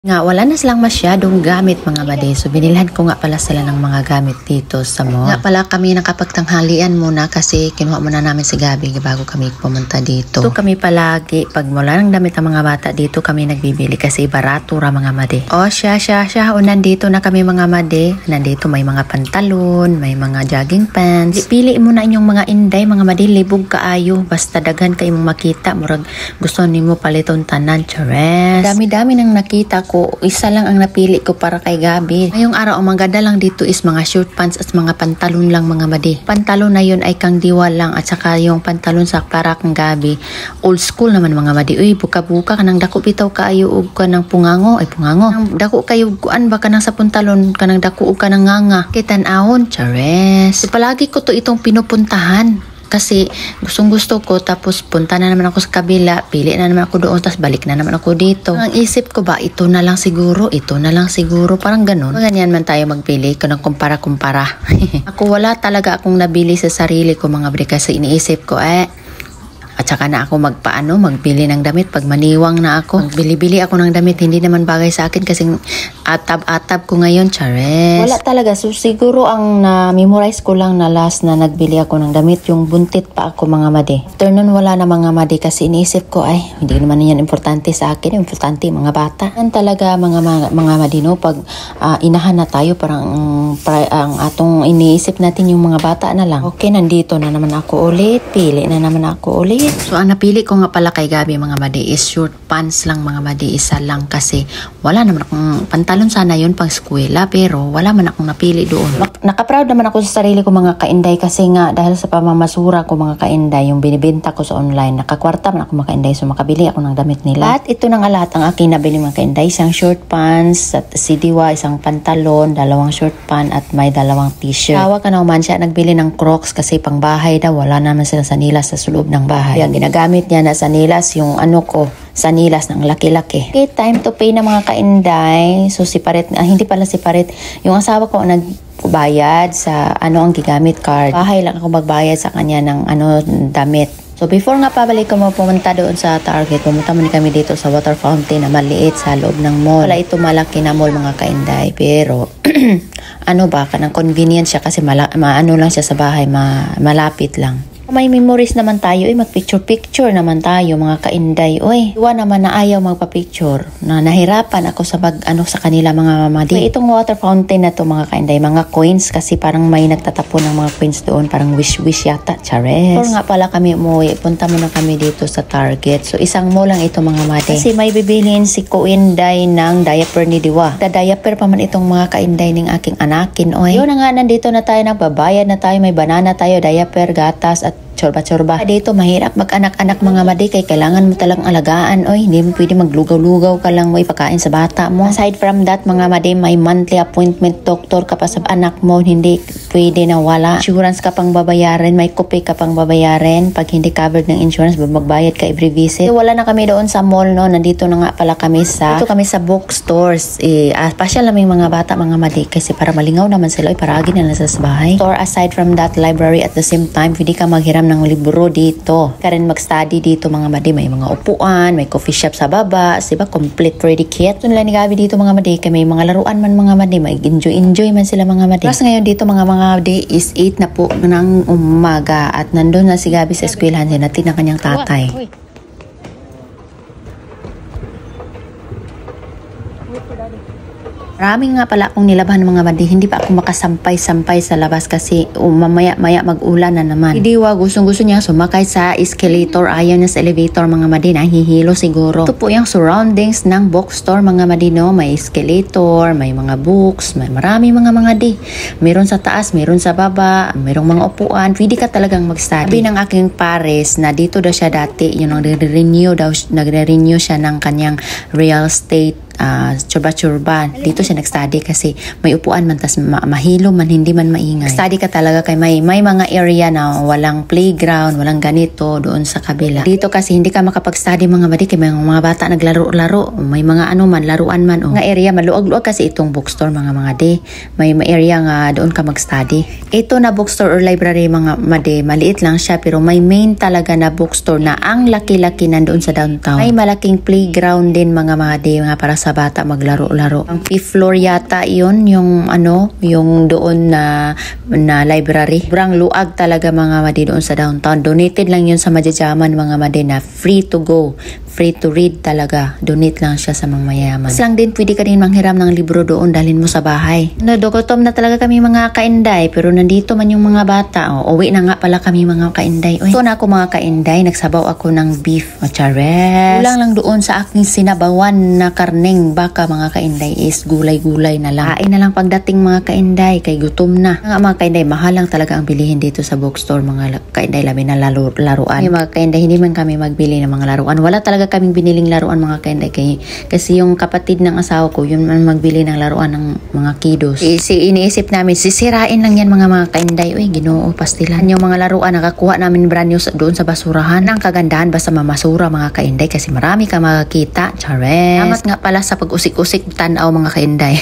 Nga wala na silang masyadong gamit mga madi. So binilhan ko nga pala sila ng mga gamit dito sa mall. Nga pala kami nakapagtanghalian muna kasi kinuha muna namin si Gabi bago kami pumunta dito. So kami palagi pag wala ng damit ang mga bata dito kami nagbibili kasi barato ra mga madi. O siya. O nandito na kami mga madi. Nandito may mga pantalon, may mga jogging pants. Pili mo na inyong mga inday mga madi. Libog kaayo. Basta daghan kayo mong makita. Murag gusto nimo paliton tanan. Chares. Dami-dami nang nakita ko, isa lang ang napili ko para kay Gabi. Ngayong araw, ang maganda lang dito is mga short pants at mga pantalon lang mga madi. Pantalon na yun ay kang diwal lang at saka yung pantalon sa para kang Gabi. Old school naman mga madi. Uy, buka-buka ka nang dako bitaw kaayo ug ka ng pungango. Ay pungango. Nang dako kayo kuan ba ka nang sa pantalon ka nang dako ug ka nang nganga. Kitan-ahon, chares. So, palagi ko to itong pinupuntahan. Kasi gusto ko tapos punta na naman ako sa kabila, pili na naman ako doon, tapos balik na naman ako dito. Ang isip ko ba, ito na lang siguro, parang ganun. Ganyan man tayo magpili ko ng kumpara-kumpara. Ako wala talaga akong nabili sa sarili ko mga bre kasi iniisip ko at saka na ako magbili ng damit pag maniwang na ako. Magbili-bili ako ng damit, hindi naman bagay sa akin kasi atab-atab ko ngayon, chares. Wala talaga. So siguro ang na-memorize ko lang na last na nagbili ako ng damit, yung buntit pa ako mga madi. After nun wala na mga madi kasi iniisip ko hindi naman yan importante sa akin, importante mga bata. Yan talaga mga madi no, pag inahan na tayo parang ang atong iniisip natin yung mga bata na lang. Okay, nandito na naman ako ulit, pili na naman ako ulit. So ang napili ko nga pala kay Gabi mga madi is short pants lang mga madi, isa lang kasi wala naman akong pantalon sana yun pang eskwela pero wala man akong napili doon. Nakaproud naman ako sa sarili ko mga kainday kasi nga dahil sa pamamasura ko mga kainday yung binibenta ko sa online, nakakwarta man ako mga kainday so makabili ako ng damit nila. At ito na nga lahat ang aking nabili mga kainday, isang short pants at si Diwa isang pantalon, dalawang short pants at may dalawang t-shirt. Tawa ka na man siya nagbili ng Crocs kasi pang bahay daw, wala naman silang sanilas sa suloob ng bahay. Ang ginagamit niya na sanilas yung sanilas ng laki-laki. Okay, time to pay na mga kainday. So hindi pala separate. Yung asawa ko nagbayad sa ang gigamit card. Bahay lang ako magbayad sa kanya ng damit. So before nga pabalik ko pumunta doon sa Target, pumunta muna kami dito sa water fountain na maliit sa loob ng mall. Wala ito malaki na mall mga kainday, pero kanang convenience siya kasi lang siya sa bahay, malapit lang. May memories naman tayo, magpicture-picture naman tayo mga kainday. Iwa naman na ayaw magpa-picture. Nahirapan ako sa sa kanila mga mamadi. May itong water fountain na to mga kainday, mga coins kasi parang may nagtatapon ng mga coins doon, parang wish yata, chares. Before nga pala kami umuwi, punta muna kami dito sa Target. So isang mall lang ito mga madi. Kasi may bibilhin si Kuinday ng diaper ni Diwa. Diaper pa man itong mga kainday ng aking anakin. Yun na nga, nandito na tayo, nagbabayad na tayo, may banana tayo, diaper, gatas at chorba-chorba. Dito mahirap mag-anak-anak mga madi kay kailangan mo talang alagaan. Hindi mo pwede maglugaw-lugaw ka lang mo ipakain sa bata mo. Aside from that mga madi, may monthly appointment doctor ka pa sa anak mo, hindi pwede na wala. Insurance ka pang babayaran, may copay ka pang babayaran. Pag hindi covered ng insurance, magbayad ka every visit. So, wala na kami doon sa mall no, nandito na nga pala kami sa bookstores. Pasyal namin mga bata mga madi kasi para malingaw naman sila, paragi na lang sa bahay. Store aside from that, library at the same time, pwede ka maghiram ng libro dito. Karen mag-study dito mga madi, may mga upuan, may coffee shop sa baba, diba? Complete ready kit. Ito nila ni Gabi dito mga madi, kaya may mga laruan man mga madi, may enjoy man sila mga madi. Plus ngayon dito mga madi is 8 na po ng umaga at nandun na si Gabi sa eskwelahan, natin ang kanyang tatay. Maraming nga pala akong nilabahan mga madi, hindi pa ako makasampay-sampay sa labas kasi mamaya mag-ulan na naman. Si Diwa gustong-gusto niya sumakay sa escalator, ayaw niya sa elevator mga madi, nahihilo siguro. Ito po yung surroundings ng bookstore mga madi no, may escalator, may mga books, may marami mga madi. Meron sa taas, meron sa baba, merong mga upuan, pwede ka talagang mag-study. Sabi ng aking pares na dito daw siya dati, yung nagre-renew siya ng kanyang real estate churba-churba. Dito siya nag-study kasi may upuan man, tas mahilo man, hindi man maingay. Study ka talaga kay may mga area na walang playground, walang ganito doon sa kabila. Dito kasi hindi ka makapag-study mga madi kay mga bata naglaro-laro, may mga laruan man. Nga area maluag-luag kasi itong bookstore mga madi. May area nga doon ka mag-study. Ito na bookstore or library mga madi, maliit lang siya pero may main talaga na bookstore na ang laki-laki nandoon sa downtown. May malaking playground din mga madi, mga para sa bata maglaro-laro. Ang fifth floor yata yun, yung yung doon na library. Sobrang luag talaga mga madi doon sa downtown. Donated lang yun sa Madyajaman mga madi na free to go. Free to read talaga. Donate lang siya sa mga mayaman. Lang din pwede ka rin manghiram ng libro doon, dalhin mo sa bahay. Dokotom na talaga kami mga kainday, pero nandito man yung mga bata. Uwi na nga pala kami mga kainday. Ito na ako mga kainday, nagsabaw ako ng beef. Chares. Kulang lang doon sa aking sinabawan na karneng baka mga kainday is gulay-gulay na lang. Kain na lang pagdating mga kainday, kay gutom na. Mga kainday, mahal lang talaga ang bilihin dito sa bookstore mga kainday, labi na laruan. Mga kainday, hindi man kami magbili ng mga laruan. Wala talaga kaming biniling laruan mga kainday kasi yung kapatid ng asawa ko yun man magbili ng laruan ng mga kiddos. Iniisip namin sisirain lang yan mga kainday. Uy, Ginoo, pastilan yung mga laruan nakakuha namin brand new doon sa basurahan. Ang kagandahan basta mamasura mga kainday kasi marami ka makakita. Chares. Salamat nga pala sa pag-usik-usik tanaw mga kainday.